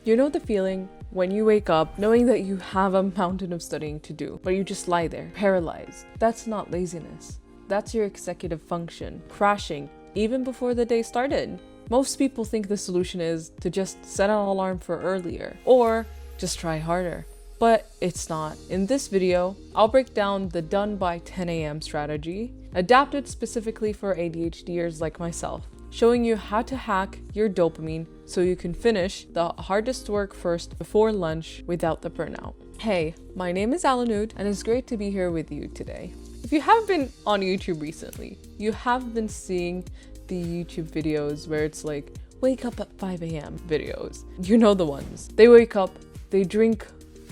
You know the feeling when you wake up knowing that you have a mountain of studying to do, but you just lie there, paralyzed. That's not laziness. That's your executive function, crashing even before the day started. Most people think the solution is to just set an alarm for earlier, or just try harder. But it's not. In this video, I'll break down the done by 10 a.m. strategy, adapted specifically for ADHDers like myself, showing you how to hack your dopamine so you can finish the hardest work first before lunch without the burnout. Hey, my name is Alanud, and it's great to be here with you today. If you have been on YouTube recently, you have been seeing the YouTube videos where it's like, wake up at 5 a.m. videos. You know the ones. They wake up, they drink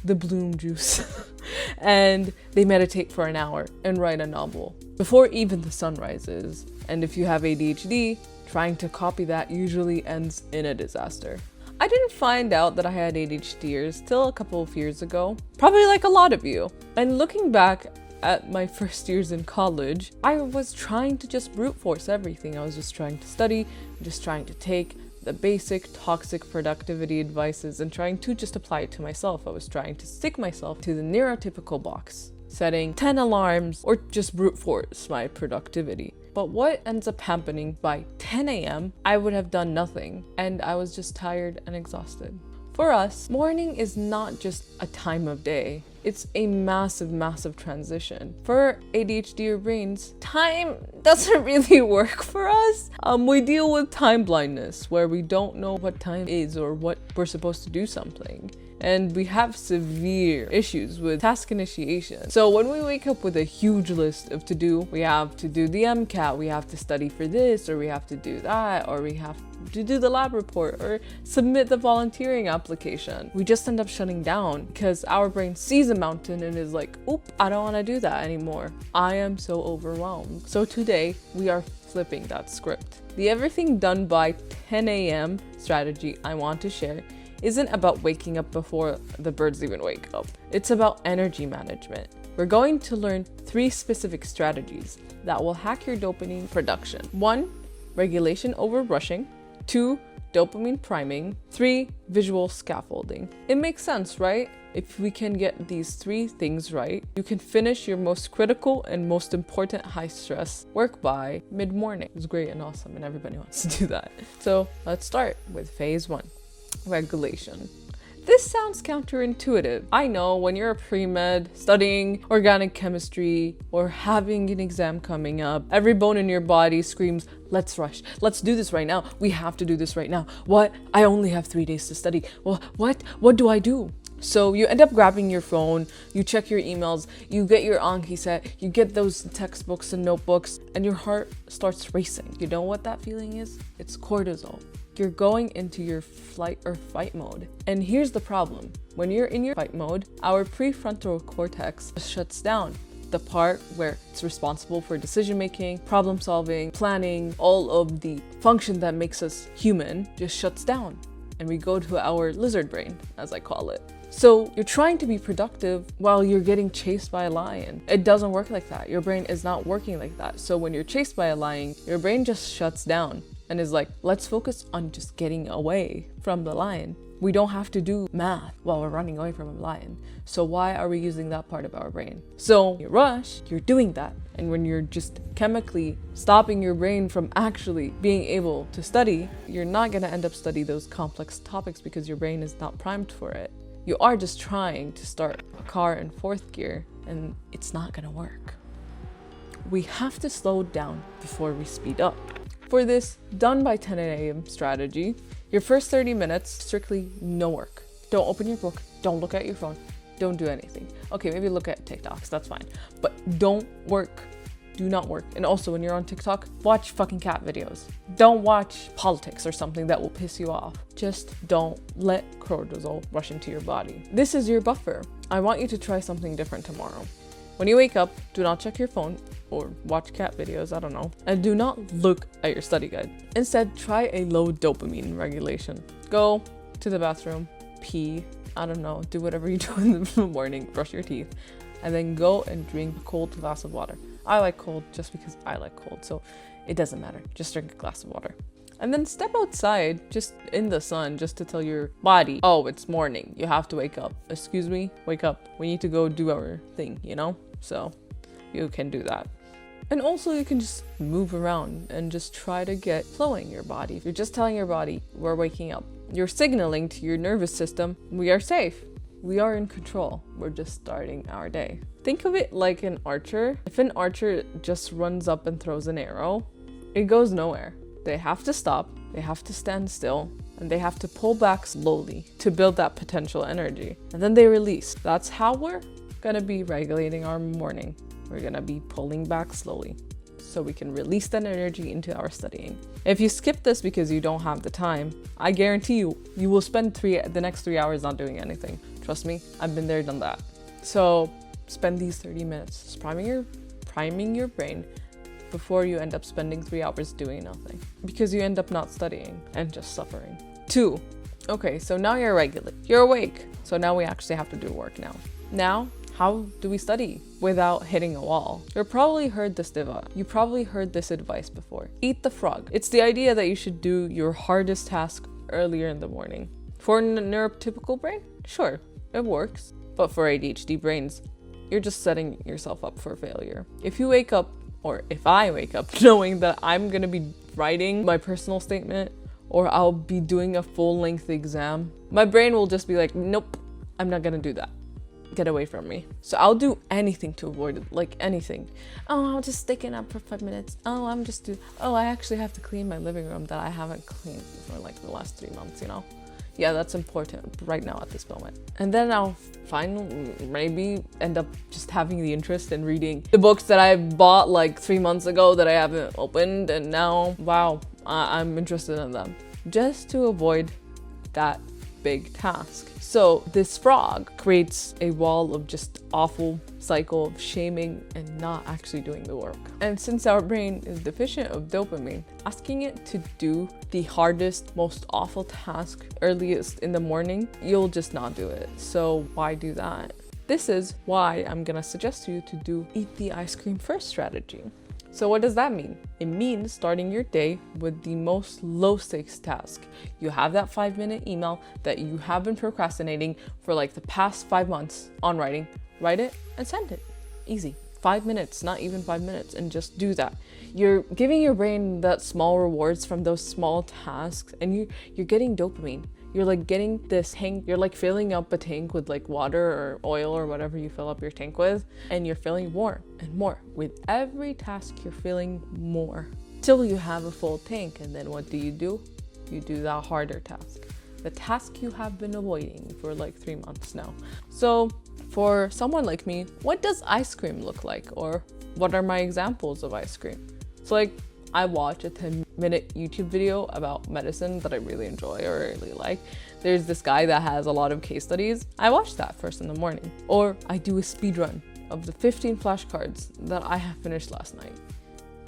the bloom juice, and they meditate for an hour and write a novel before even the sun rises. And if you have ADHD, trying to copy that usually ends in a disaster. I didn't find out that I had ADHD till a couple of years ago, probably like a lot of you. And looking back at my first years in college, I was trying to just brute force everything. I was just trying to study, just trying to take the basic toxic productivity advices and trying to just apply it to myself. I was trying to stick myself to the neurotypical box, setting 10 alarms or just brute force my productivity. But what ends up happening by 10 a.m., I would have done nothing, and I was just tired and exhausted. For us, morning is not just a time of day. It's a massive transition. For ADHD brains, time doesn't really work for us. We deal with time blindness, where we don't know what time is or what we're supposed to do something. And we have severe issues with task initiation. So when we wake up with a huge list of to do, we have to do the MCAT, we have to study for this, or we have to do that, or we have to do the lab report, or submit the volunteering application. We just end up shutting down because our brain sees a mountain and is like, oop, I don't want to do that anymore. I am so overwhelmed. So today we are flipping that script. The everything done by 10 a.m. strategy I want to share isn't about waking up before the birds even wake up. It's about energy management. We're going to learn 3 specific strategies that will hack your dopamine production. 1, regulation over rushing. 2, dopamine priming. 3, visual scaffolding. It makes sense, right? If we can get these 3 things right, you can finish your most critical and most important high stress work by mid-morning. It's great and awesome, and everybody wants to do that. So let's start with phase 1. Regulation. This sounds counterintuitive. I know when you're a pre-med studying organic chemistry or having an exam coming up, every bone in your body screams, let's rush. Let's do this right now. We have to do this right now. What? I only have 3 days to study. Well, what do I do? So you end up grabbing your phone, you check your emails, you get your Anki set, you get those textbooks and notebooks, and your heart starts racing. You know what that feeling is? It's cortisol. You're going into your flight or fight mode. And here's the problem. When you're in your fight mode, our prefrontal cortex shuts down. The part where it's responsible for decision making, problem solving, planning, all of the function that makes us human just shuts down. And we go to our lizard brain, as I call it. So you're trying to be productive while you're getting chased by a lion. It doesn't work like that. Your brain is not working like that. So when you're chased by a lion, your brain just shuts down and is like, let's focus on just getting away from the lion. We don't have to do math while we're running away from a lion. So why are we using that part of our brain? So you rush, you're doing that. And when you're just chemically stopping your brain from actually being able to study, you're not gonna end up studying those complex topics because your brain is not primed for it. You are just trying to start a car in 4th gear and it's not gonna work. We have to slow down before we speed up. For this done by 10 a.m. strategy, your first 30 minutes, strictly no work. Don't open your book, don't look at your phone, don't do anything. Okay, maybe look at TikToks, that's fine. But don't work, do not work. And also when you're on TikTok, watch fucking cat videos. Don't watch politics or something that will piss you off. Just don't let cortisol rush into your body. This is your buffer. I want you to try something different tomorrow. When you wake up, do not check your phone or watch cat videos, I don't know. And do not look at your study guide. Instead, try a low dopamine regulation. Go to the bathroom, pee, I don't know, do whatever you do in the morning, brush your teeth, and then go and drink a cold glass of water. I like cold just because I like cold, so it doesn't matter. Just drink a glass of water. And then step outside, just in the sun, just to tell your body, oh, it's morning. You have to wake up. Excuse me, wake up. We need to go do our thing, you know? So you can do that. And also you can just move around and just try to get flowing your body. If you're just telling your body, we're waking up, you're signaling to your nervous system, we are safe. We are in control. We're just starting our day. Think of it like an archer. If an archer just runs up and throws an arrow, it goes nowhere. They have to stop, they have to stand still, and they have to pull back slowly to build that potential energy. And then they release. That's how we're gonna be regulating our morning. We're gonna be pulling back slowly so we can release that energy into our studying. If you skip this because you don't have the time, I guarantee you, you will spend the next 3 hours not doing anything. Trust me, I've been there, done that. So spend these 30 minutes just priming your brain before you end up spending 3 hours doing nothing, because you end up not studying and just suffering. 2, okay, so now you're regulated, you're awake. So now we actually have to do work now. Now, how do we study without hitting a wall? You probably heard this advice before. Eat the frog. It's the idea that you should do your hardest task earlier in the morning. For a neurotypical brain, sure, it works. But for ADHD brains, you're just setting yourself up for failure. If you wake up, or if I wake up knowing that I'm gonna be writing my personal statement, or I'll be doing a full-length exam, my brain will just be like, nope, I'm not gonna do that. Get away from me. So I'll do anything to avoid it, like anything. Oh, I'll just stick it up for 5 minutes. Oh, I actually have to clean my living room that I haven't cleaned for like the last 3 months, you know? Yeah, that's important right now at this moment. And then I'll maybe end up just having the interest in reading the books that I bought like 3 months ago that I haven't opened, and now, wow, I'm interested in them. Just to avoid that big task. So this frog creates a wall of just awful cycle of shaming and not actually doing the work. And since our brain is deficient of dopamine, asking it to do the hardest, most awful task earliest in the morning, you'll just not do it. So why do that? This is why I'm gonna suggest to you to do eat the ice cream first strategy. So what does that mean? It means starting your day with the most low stakes task. You have that 5-minute email that you have been procrastinating for like the past 5 months on writing. Write it and send it. Easy. 5 minutes, not even 5 minutes, and just do that. You're giving your brain that small rewards from those small tasks, and you're getting dopamine. You're like getting this tank, you're like filling up a tank with like water or oil or whatever you fill up your tank with, and you're filling more and more. With every task, you're filling more till you have a full tank. And then what do? You do that harder task, the task you have been avoiding for like 3 months now. So for someone like me, what does ice cream look like? Or what are my examples of ice cream? So like, I watch a 10-minute YouTube video about medicine that I really enjoy or really like. There's this guy that has a lot of case studies. I watch that first in the morning. Or I do a speed run of the 15 flashcards that I have finished last night.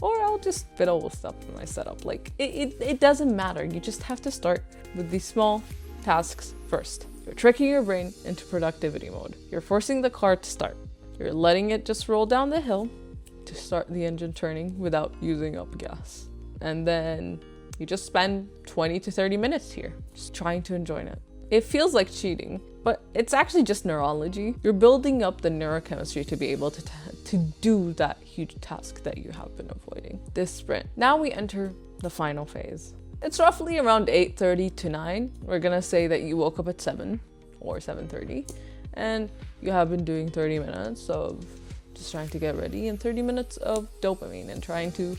Or I'll just fiddle with stuff in my setup. Like, it doesn't matter. You just have to start with these small tasks first. You're tricking your brain into productivity mode. You're forcing the car to start. You're letting it just roll down the hill to start the engine turning without using up gas. And then you just spend 20 to 30 minutes here, just trying to enjoy it. It feels like cheating, but it's actually just neurology. You're building up the neurochemistry to be able to do that huge task that you have been avoiding. This sprint. Now we enter the final phase. It's roughly around 8:30 to 9. We're gonna say that you woke up at 7 or 7:30, and you have been doing 30 minutes of just trying to get ready and 30 minutes of dopamine and trying to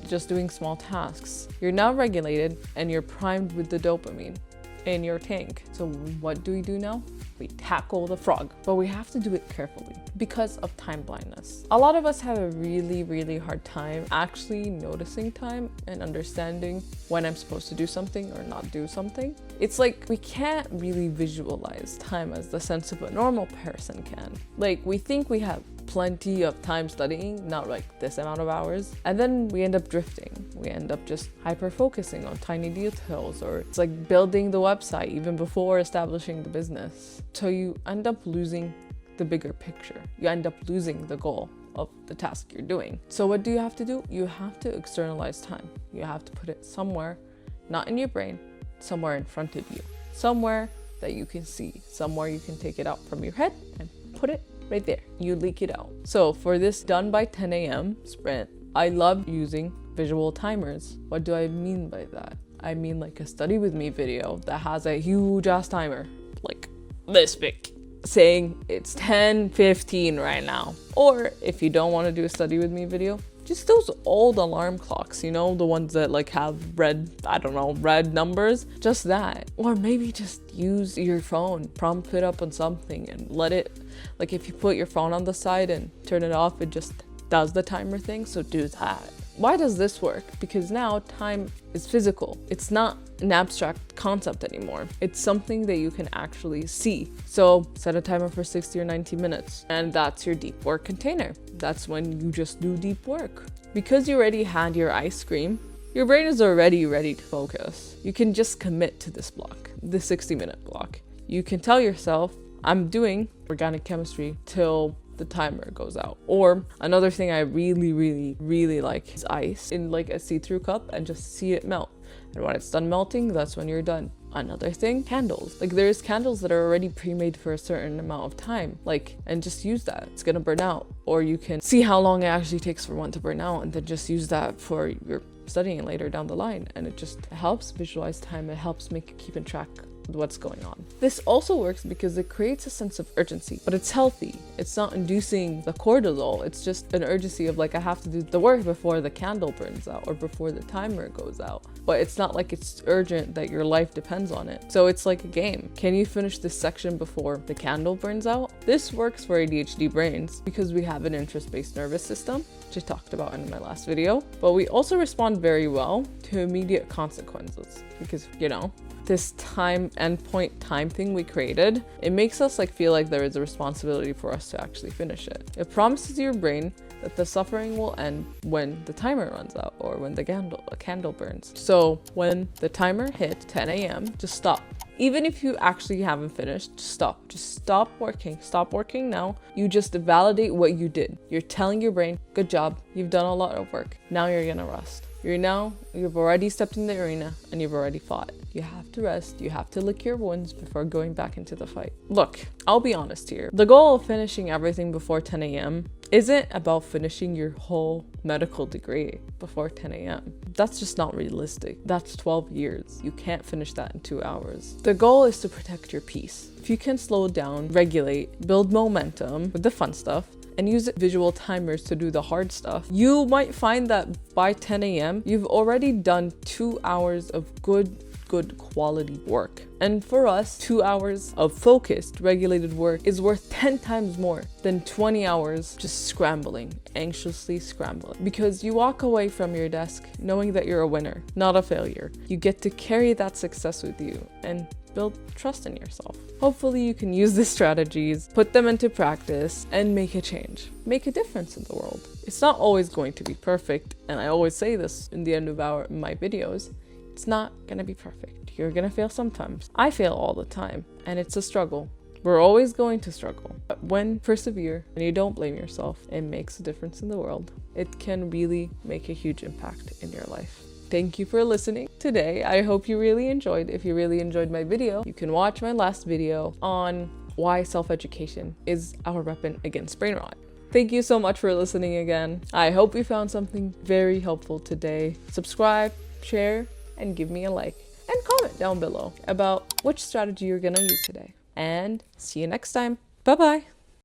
just doing small tasks. You're now regulated and you're primed with the dopamine in your tank. So what do we do now? We tackle the frog, but we have to do it carefully because of time blindness. A lot of us have a really, really hard time actually noticing time and understanding when I'm supposed to do something or not do something. It's like we can't really visualize time as the sense of a normal person can. Like, we think we have plenty of time studying, not like this amount of hours, and then we end up drifting. We end up just hyper focusing on tiny details, or it's like building the website even before establishing the business. So you end up losing the bigger picture. You end up losing the goal of the task you're doing. So what do you have to do? You have to externalize time. You have to put it somewhere not in your brain, somewhere in front of you, somewhere that you can see, somewhere you can take it out from your head and put it right there. You leak it out. So for this done by 10 a.m. sprint, I love using visual timers. What do I mean by that? I mean like a study with me video that has a huge ass timer, like this big, saying it's 10:15 right now. Or if you don't want to do a study with me video, just those old alarm clocks, you know, the ones that like have red, I don't know, red numbers, just that. Or maybe just use your phone, prompt it up on something and let it, like if you put your phone on the side and turn it off, it just does the timer thing. So do that. Why does this work? Because now time is physical. It's not an abstract concept anymore. It's something that you can actually see. So set a timer for 60 or 90 minutes, and that's your deep work container. That's when you just do deep work. Because you already had your ice cream, your brain is already ready to focus. You can just commit to this block, the 60-minute block. You can tell yourself, I'm doing organic chemistry till the timer goes out. Or another thing I really like is ice in like a see-through cup and just see it melt. And when it's done melting, that's when you're done. Another thing, candles. Like there's candles that are already pre-made for a certain amount of time, like, and just use that. It's gonna burn out. Or you can see how long it actually takes for one to burn out and then just use that for your studying later down the line. And it just helps visualize time. It helps keep in track what's going on. This also works because it creates a sense of urgency, but it's healthy. It's not inducing the cortisol. It's just an urgency of like, I have to do the work before the candle burns out or before the timer goes out. But it's not like it's urgent that your life depends on it. So it's like a game. Can you finish this section before the candle burns out? This works for ADHD brains because we have an interest-based nervous system, which I talked about in my last video, but we also respond very well to immediate consequences because, you know, this time endpoint time thing we created, it makes us like feel like there is a responsibility for us to actually finish it. It promises your brain that the suffering will end when the timer runs out or when the candle burns. So when the timer hits 10 a.m., just stop. Even if you actually haven't finished, just stop. Just stop working. Stop working now. You just validate what you did. You're telling your brain, good job, you've done a lot of work. Now you're gonna rest. You've already stepped in the arena and you've already fought. You have to rest. You have to lick your wounds before going back into the fight. Look, I'll be honest here. The goal of finishing everything before 10 a.m. isn't about finishing your whole medical degree before 10 a.m. That's just not realistic. That's 12 years. You can't finish that in 2 hours. The goal is to protect your peace. If you can slow down, regulate, build momentum with the fun stuff, and use visual timers to do the hard stuff, you might find that by 10 a.m. you've already done 2 hours of good quality work. And for us, 2 hours of focused, regulated work is worth 10 times more than 20 hours just scrambling, anxiously scrambling. Because you walk away from your desk knowing that you're a winner, not a failure. You get to carry that success with you and build trust in yourself. Hopefully you can use these strategies, put them into practice, and make a change. Make a difference in the world. It's not always going to be perfect, and I always say this in the end of my videos. It's not gonna be perfect. You're gonna fail sometimes. I fail all the time, and it's a struggle. We're always going to struggle. But when you persevere and you don't blame yourself, it makes a difference in the world. It can really make a huge impact in your life. Thank you for listening today. I hope you really enjoyed. If you really enjoyed my video, you can watch my last video on why self-education is our weapon against brain rot. Thank you so much for listening again. I hope you found something very helpful today. Subscribe, share, and give me a like. And comment down below about which strategy you're gonna use today. And see you next time. Bye-bye.